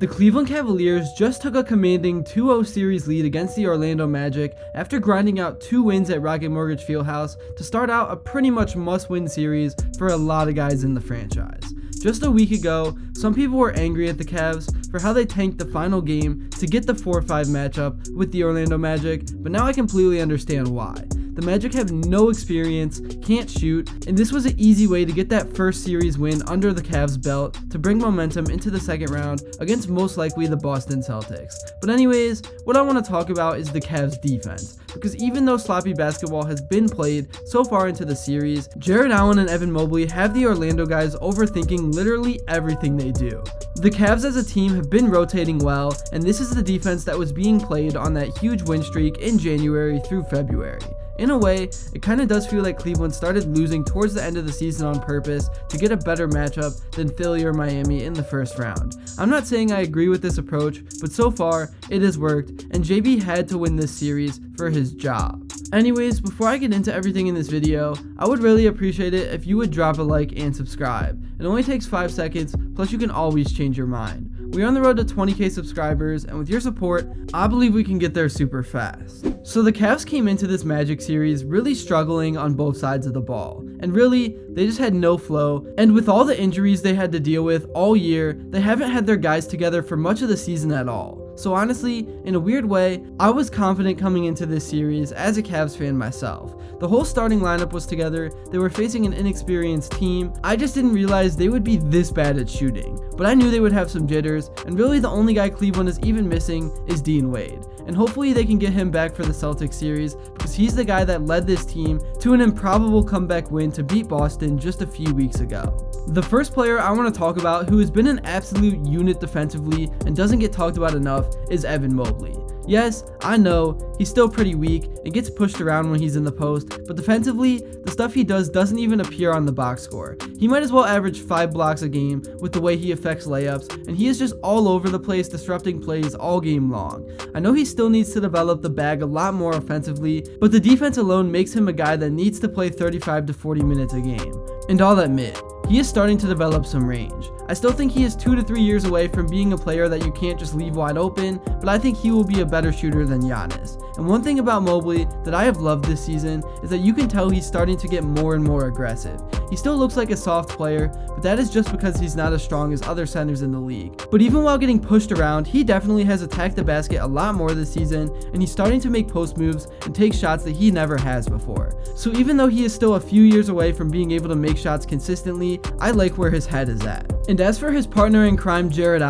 The Cleveland Cavaliers just took a commanding 2-0 series lead against the Orlando Magic after grinding out 2 wins at Rocket Mortgage Fieldhouse to start out a pretty much must-win series for a lot of guys in the franchise. Just a week ago, some people were angry at the Cavs for how they tanked the final game to get the 4-5 matchup with the Orlando Magic, but now I completely understand why. The Magic have no experience, can't shoot, and this was an easy way to get that first series win under the Cavs' belt to bring momentum into the second round against most likely the Boston Celtics. But anyways, what I want to talk about is the Cavs' defense, because even though sloppy basketball has been played so far into the series, Jarrett and Evan Mobley have the Orlando guys overthinking literally everything they do. The Cavs as a team have been rotating well, and this is the defense that was being played on that huge win streak in January through February. In a way, it kind of does feel like Cleveland started losing towards the end of the season on purpose to get a better matchup than Philly or Miami in the first round. I'm not saying I agree with this approach, but so far, it has worked, and JB had to win this series for his job. Anyways, before I get into everything in this video, I would really appreciate it if you would drop a like and subscribe. It only takes 5 seconds, plus you can always change your mind. We're on the road to 20k subscribers, and with your support, I believe we can get there super fast. So the Cavs came into this Magic series really struggling on both sides of the ball, and really, they just had no flow, and with all the injuries they had to deal with all year, they haven't had their guys together for much of the season at all. So honestly, in a weird way, I was confident coming into this series as a Cavs fan myself. The whole starting lineup was together, they were facing an inexperienced team. I just didn't realize they would be this bad at shooting, but I knew they would have some jitters, and really the only guy Cleveland is even missing is Dean Wade. And hopefully they can get him back for the Celtics series, because he's the guy that led this team to an improbable comeback win to beat Boston just a few weeks ago. The first player I want to talk about who has been an absolute unit defensively and doesn't get talked about enough is Evan Mobley. Yes, I know, he's still pretty weak and gets pushed around when he's in the post, but defensively, the stuff he does doesn't even appear on the box score. He might as well average 5 blocks a game with the way he affects layups, and he is just all over the place disrupting plays all game long. I know he still needs to develop the bag a lot more offensively, but the defense alone makes him a guy that needs to play 35 to 40 minutes a game. And I'll admit, he is starting to develop some range. I still think he is 2 to 3 years away from being a player that you can't just leave wide open, but I think he will be a better shooter than Giannis. And one thing about Mobley that I have loved this season is that you can tell he's starting to get more and more aggressive. He still looks like a soft player, but that is just because he's not as strong as other centers in the league. But even while getting pushed around, he definitely has attacked the basket a lot more this season, and he's starting to make post moves and take shots that he never has before. So even though he is still a few years away from being able to make shots consistently, I like where his head is at. And as for his partner in crime, Jarrett,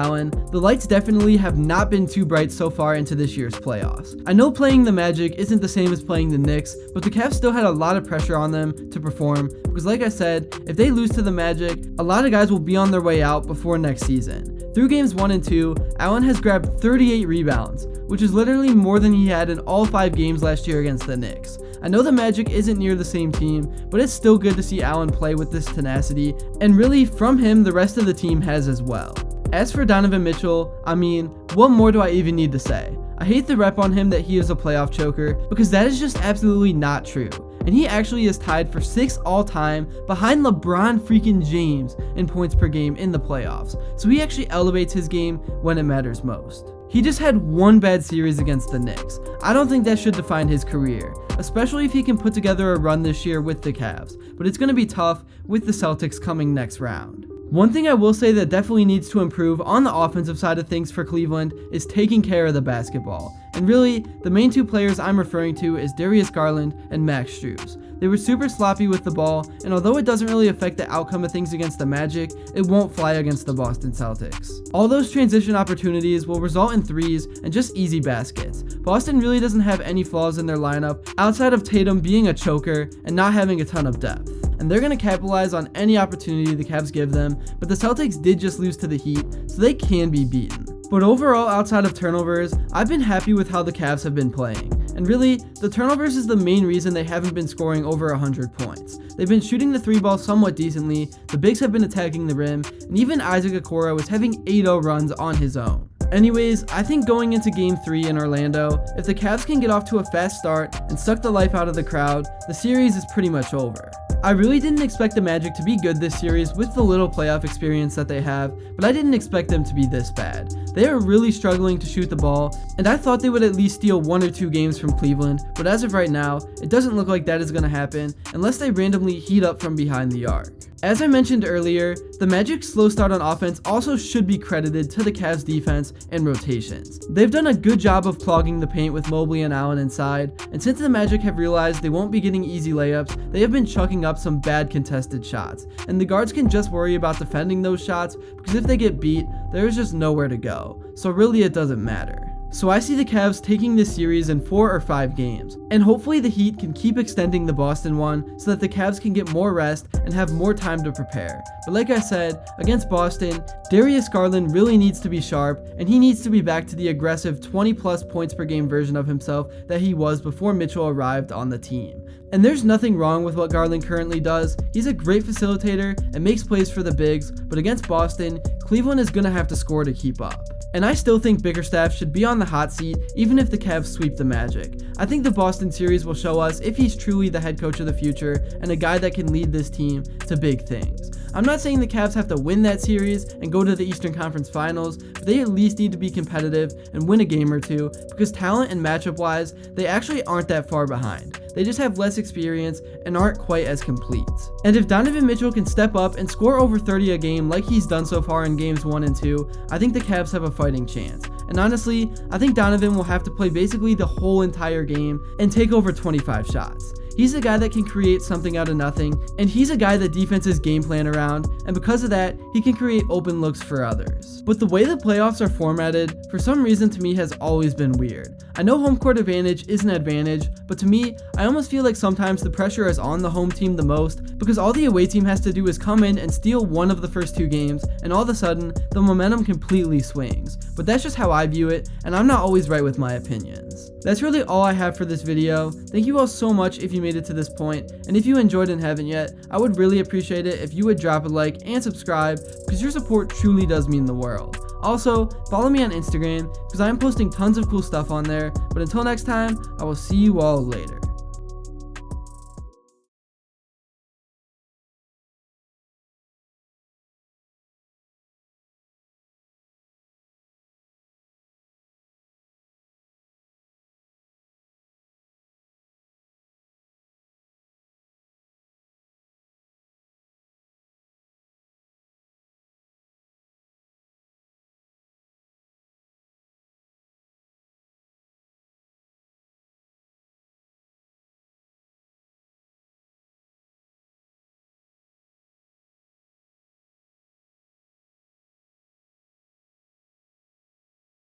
the lights definitely have not been too bright so far into this year's playoffs. I know playing the Magic isn't the same as playing the Knicks, but the Cavs still had a lot of pressure on them to perform, because like I said, if they lose to the Magic, a lot of guys will be on their way out before next season. Through games 1 and 2, Allen has grabbed 38 rebounds, which is literally more than he had in all 5 games last year against the Knicks. I know the Magic isn't near the same team, but it's still good to see Allen play with this tenacity, and really from him the rest of the team has as well. As for Donovan Mitchell, I mean, what more do I even need to say? I hate the rep on him that he is a playoff choker, because that is just absolutely not true. And he actually is tied for 6th all-time behind LeBron freaking James in points per game in the playoffs. So he actually elevates his game when it matters most. He just had one bad series against the Knicks. I don't think that should define his career, especially if he can put together a run this year with the Cavs, but it's going to be tough with the Celtics coming next round. One thing I will say that definitely needs to improve on the offensive side of things for Cleveland is taking care of the basketball. And really, the main 2 players I'm referring to is Darius Garland and Max Strus. They were super sloppy with the ball, and although it doesn't really affect the outcome of things against the Magic, it won't fly against the Boston Celtics. All those transition opportunities will result in threes and just easy baskets. Boston really doesn't have any flaws in their lineup outside of Tatum being a choker and not having a ton of depth. And they're going to capitalize on any opportunity the Cavs give them, but the Celtics did just lose to the Heat, so they can be beaten. But overall, outside of turnovers, I've been happy with how the Cavs have been playing. And really, the turnovers is the main reason they haven't been scoring over 100 points. They've been shooting the 3-ball somewhat decently, the bigs have been attacking the rim, and even Isaac Okoro was having 8-0 runs on his own. Anyways, I think going into Game 3 in Orlando, if the Cavs can get off to a fast start and suck the life out of the crowd, the series is pretty much over. I really didn't expect the Magic to be good this series with the little playoff experience that they have, but I didn't expect them to be this bad. They are really struggling to shoot the ball, and I thought they would at least steal 1 or 2 games from Cleveland, but as of right now, it doesn't look like that is going to happen unless they randomly heat up from behind the arc. As I mentioned earlier, the Magic's slow start on offense also should be credited to the Cavs defense and rotations. They've done a good job of clogging the paint with Mobley and Allen inside, and since the Magic have realized they won't be getting easy layups, they have been chucking up some bad contested shots, and the guards can just worry about defending those shots because if they get beat, there is just nowhere to go, so really it doesn't matter. So I see the Cavs taking this series in 4 or 5 games, and hopefully the Heat can keep extending the Boston one so that the Cavs can get more rest and have more time to prepare. But like I said, against Boston, Darius Garland really needs to be sharp, and he needs to be back to the aggressive 20 plus points per game version of himself that he was before Mitchell arrived on the team. And there's nothing wrong with what Garland currently does. He's a great facilitator and makes plays for the bigs, but against Boston, Cleveland is going to have to score to keep up. And I still think Bickerstaff should be on the hot seat even if the Cavs sweep the Magic. I think the Boston series will show us if he's truly the head coach of the future and a guy that can lead this team to big things. I'm not saying the Cavs have to win that series and go to the Eastern Conference Finals, but they at least need to be competitive and win a game or two because talent and matchup wise, they actually aren't that far behind. They just have less experience and aren't quite as complete. And if Donovan Mitchell can step up and score over 30 a game like he's done so far in games 1 and 2, I think the Cavs have a fighting chance. And honestly, I think Donovan will have to play basically the whole entire game and take over 25 shots. He's a guy that can create something out of nothing, and he's a guy that defenses game plan around, and because of that, he can create open looks for others. But the way the playoffs are formatted, for some reason to me has always been weird. I know home court advantage is an advantage, but to me, I almost feel like sometimes the pressure is on the home team the most, because all the away team has to do is come in and steal one of the first 2 games, and all of a sudden, the momentum completely swings. But that's just how I view it, and I'm not always right with my opinions. That's really all I have for this video. Thank you all so much if you made it to this point, and if you enjoyed and haven't yet, I would really appreciate it if you would drop a like and subscribe, because your support truly does mean the world. Also, follow me on Instagram, because I am posting tons of cool stuff on there, but until next time, I will see you all later.